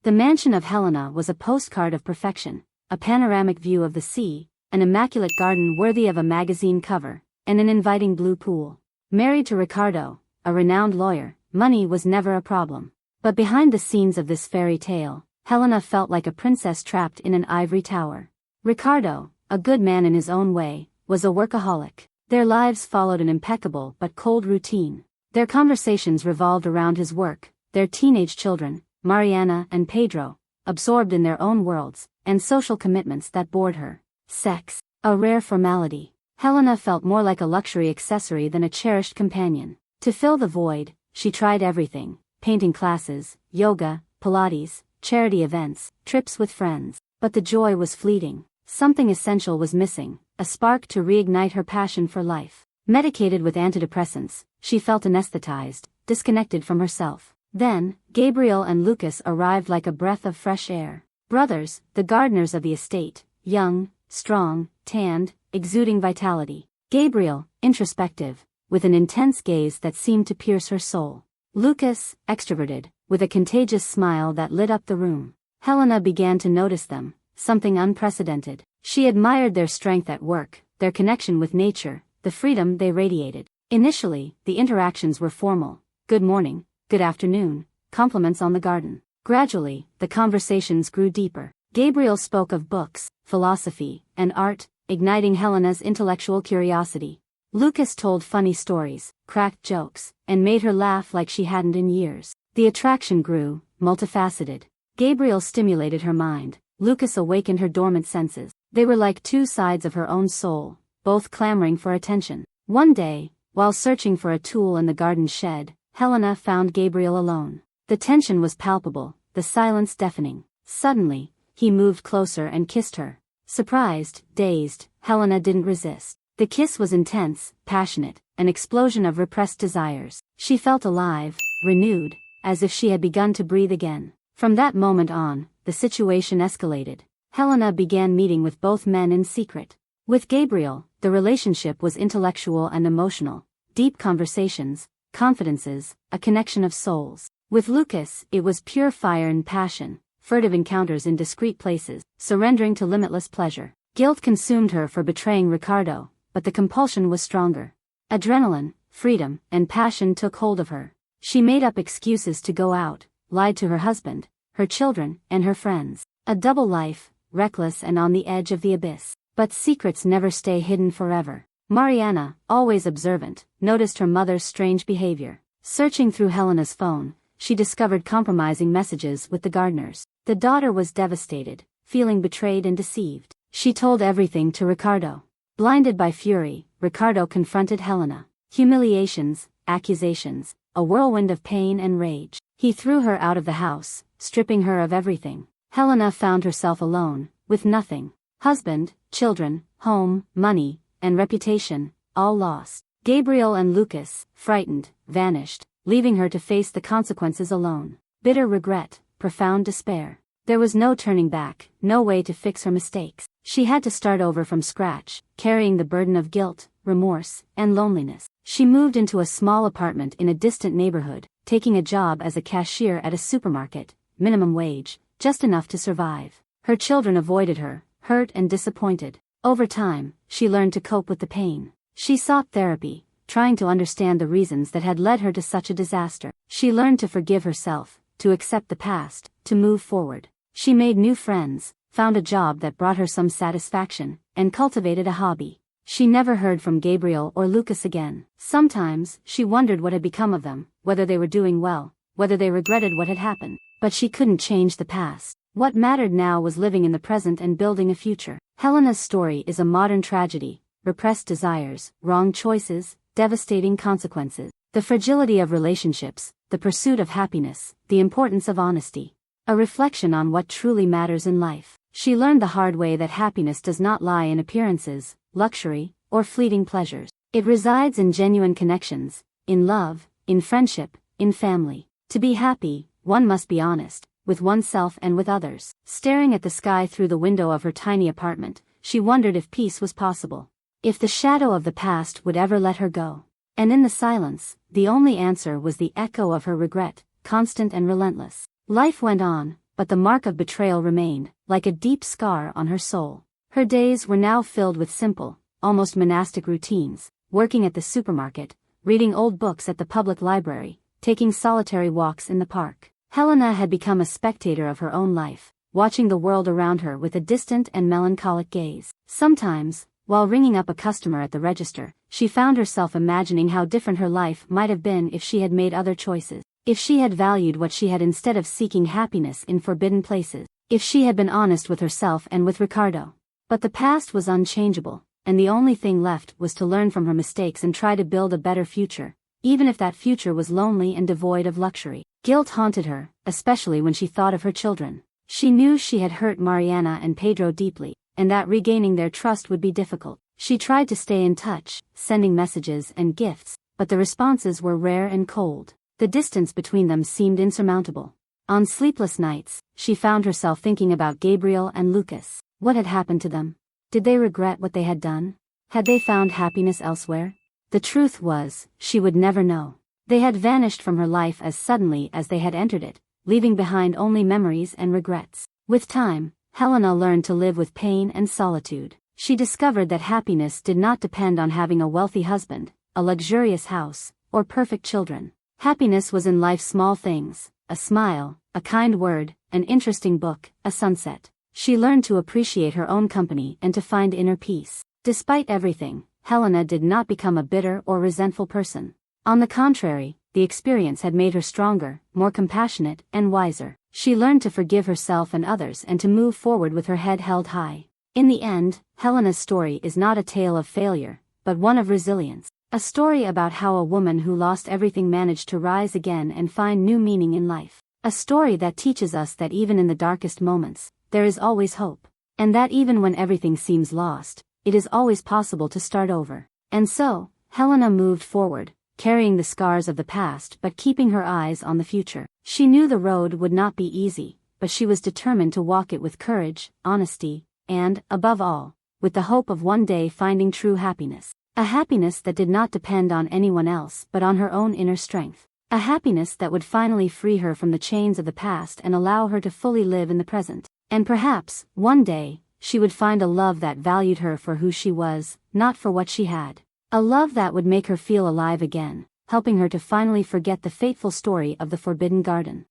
The mansion of Helena was a postcard of perfection, a panoramic view of the sea, an immaculate garden worthy of a magazine cover, and an inviting blue pool. Married to Ricardo, a renowned lawyer, money was never a problem. But behind the scenes of this fairy tale, Helena felt like a princess trapped in an ivory tower. Ricardo, a good man in his own way, was a workaholic. Their lives followed an impeccable but cold routine. Their conversations revolved around his work, their teenage children, Mariana and Pedro, absorbed in their own worlds, and social commitments that bored her. Sex, a rare formality. Helena felt more like a luxury accessory than a cherished companion. To fill the void, she tried everything: painting classes, yoga, Pilates, charity events, trips with friends. But the joy was fleeting. Something essential was missing, a spark to reignite her passion for life. Medicated with antidepressants, she felt anesthetized, disconnected from herself. Then, Gabriel and Lucas arrived like a breath of fresh air. Brothers, the gardeners of the estate, young, strong, tanned, exuding vitality. Gabriel, introspective, with an intense gaze that seemed to pierce her soul. Lucas, extroverted, with a contagious smile that lit up the room. Helena began to notice them, something unprecedented. She admired their strength at work, their connection with nature, the freedom they radiated. Initially, the interactions were formal: good morning, good afternoon, compliments on the garden. Gradually, the conversations grew deeper. Gabriel spoke of books, philosophy, and art, igniting Helena's intellectual curiosity. Lucas told funny stories, cracked jokes, and made her laugh like she hadn't in years. The attraction grew, multifaceted. Gabriel stimulated her mind, Lucas awakened her dormant senses. They were like two sides of her own soul, both clamoring for attention. One day, while searching for a tool in the garden shed, Helena found Gabriel alone. The tension was palpable, the silence deafening. Suddenly, he moved closer and kissed her. Surprised, dazed, Helena didn't resist. The kiss was intense, passionate, an explosion of repressed desires. She felt alive, renewed, as if she had begun to breathe again. From that moment on, the situation escalated. Helena began meeting with both men in secret. With Gabriel, the relationship was intellectual and emotional. Deep conversations, confidences, a connection of souls. With Lucas, it was pure fire and passion, furtive encounters in discreet places, surrendering to limitless pleasure. Guilt consumed her for betraying Ricardo, but the compulsion was stronger. Adrenaline, freedom, and passion took hold of her. She made up excuses to go out, lied to her husband, her children, and her friends. A double life, reckless and on the edge of the abyss. But secrets never stay hidden forever. Mariana, always observant, noticed her mother's strange behavior. Searching through Helena's phone, she discovered compromising messages with the gardeners. The daughter was devastated, feeling betrayed and deceived. She told everything to Ricardo. Blinded by fury, Ricardo confronted Helena. Humiliations, accusations, a whirlwind of pain and rage. He threw her out of the house, stripping her of everything. Helena found herself alone, with nothing. Husband, children, home, money, and reputation, all lost. Gabriel and Lucas, frightened, vanished, leaving her to face the consequences alone. Bitter regret, profound despair. There was no turning back, no way to fix her mistakes. She had to start over from scratch, carrying the burden of guilt, remorse, and loneliness. She moved into a small apartment in a distant neighborhood, taking a job as a cashier at a supermarket, minimum wage, just enough to survive. Her children avoided her, hurt and disappointed. Over time, she learned to cope with the pain. She sought therapy, trying to understand the reasons that had led her to such a disaster. She learned to forgive herself, to accept the past, to move forward. She made new friends, found a job that brought her some satisfaction, and cultivated a hobby. She never heard from Gabriel or Lucas again. Sometimes, she wondered what had become of them, whether they were doing well, whether they regretted what had happened. But she couldn't change the past. What mattered now was living in the present and building a future. Helena's story is a modern tragedy: repressed desires, wrong choices, devastating consequences. The fragility of relationships, the pursuit of happiness, the importance of honesty. A reflection on what truly matters in life. She learned the hard way that happiness does not lie in appearances, luxury, or fleeting pleasures. It resides in genuine connections, in love, in friendship, in family. To be happy, one must be honest, with oneself and with others. Staring at the sky through the window of her tiny apartment, she wondered if peace was possible. If the shadow of the past would ever let her go. And in the silence, the only answer was the echo of her regret, constant and relentless. Life went on, but the mark of betrayal remained, like a deep scar on her soul. Her days were now filled with simple, almost monastic routines, working at the supermarket, reading old books at the public library, taking solitary walks in the park. Helena had become a spectator of her own life, watching the world around her with a distant and melancholic gaze. Sometimes, while ringing up a customer at the register, she found herself imagining how different her life might have been if she had made other choices, if she had valued what she had instead of seeking happiness in forbidden places, if she had been honest with herself and with Ricardo. But the past was unchangeable, and the only thing left was to learn from her mistakes and try to build a better future, even if that future was lonely and devoid of luxury. Guilt haunted her, especially when she thought of her children. She knew she had hurt Mariana and Pedro deeply, and that regaining their trust would be difficult. She tried to stay in touch, sending messages and gifts, but the responses were rare and cold. The distance between them seemed insurmountable. On sleepless nights, she found herself thinking about Gabriel and Lucas. What had happened to them? Did they regret what they had done? Had they found happiness elsewhere? The truth was, she would never know. They had vanished from her life as suddenly as they had entered it, leaving behind only memories and regrets. With time, Helena learned to live with pain and solitude. She discovered that happiness did not depend on having a wealthy husband, a luxurious house, or perfect children. Happiness was in life's small things: a smile, a kind word, an interesting book, a sunset. She learned to appreciate her own company and to find inner peace. Despite everything, Helena did not become a bitter or resentful person. On the contrary, the experience had made her stronger, more compassionate, and wiser. She learned to forgive herself and others and to move forward with her head held high. In the end, Helena's story is not a tale of failure, but one of resilience. A story about how a woman who lost everything managed to rise again and find new meaning in life. A story that teaches us that even in the darkest moments, there is always hope. And that even when everything seems lost, it is always possible to start over. And so, Helena moved forward, carrying the scars of the past but keeping her eyes on the future. She knew the road would not be easy, but she was determined to walk it with courage, honesty, and, above all, with the hope of one day finding true happiness. A happiness that did not depend on anyone else but on her own inner strength. A happiness that would finally free her from the chains of the past and allow her to fully live in the present. And perhaps, one day, she would find a love that valued her for who she was, not for what she had. A love that would make her feel alive again, helping her to finally forget the fateful story of the Forbidden Garden.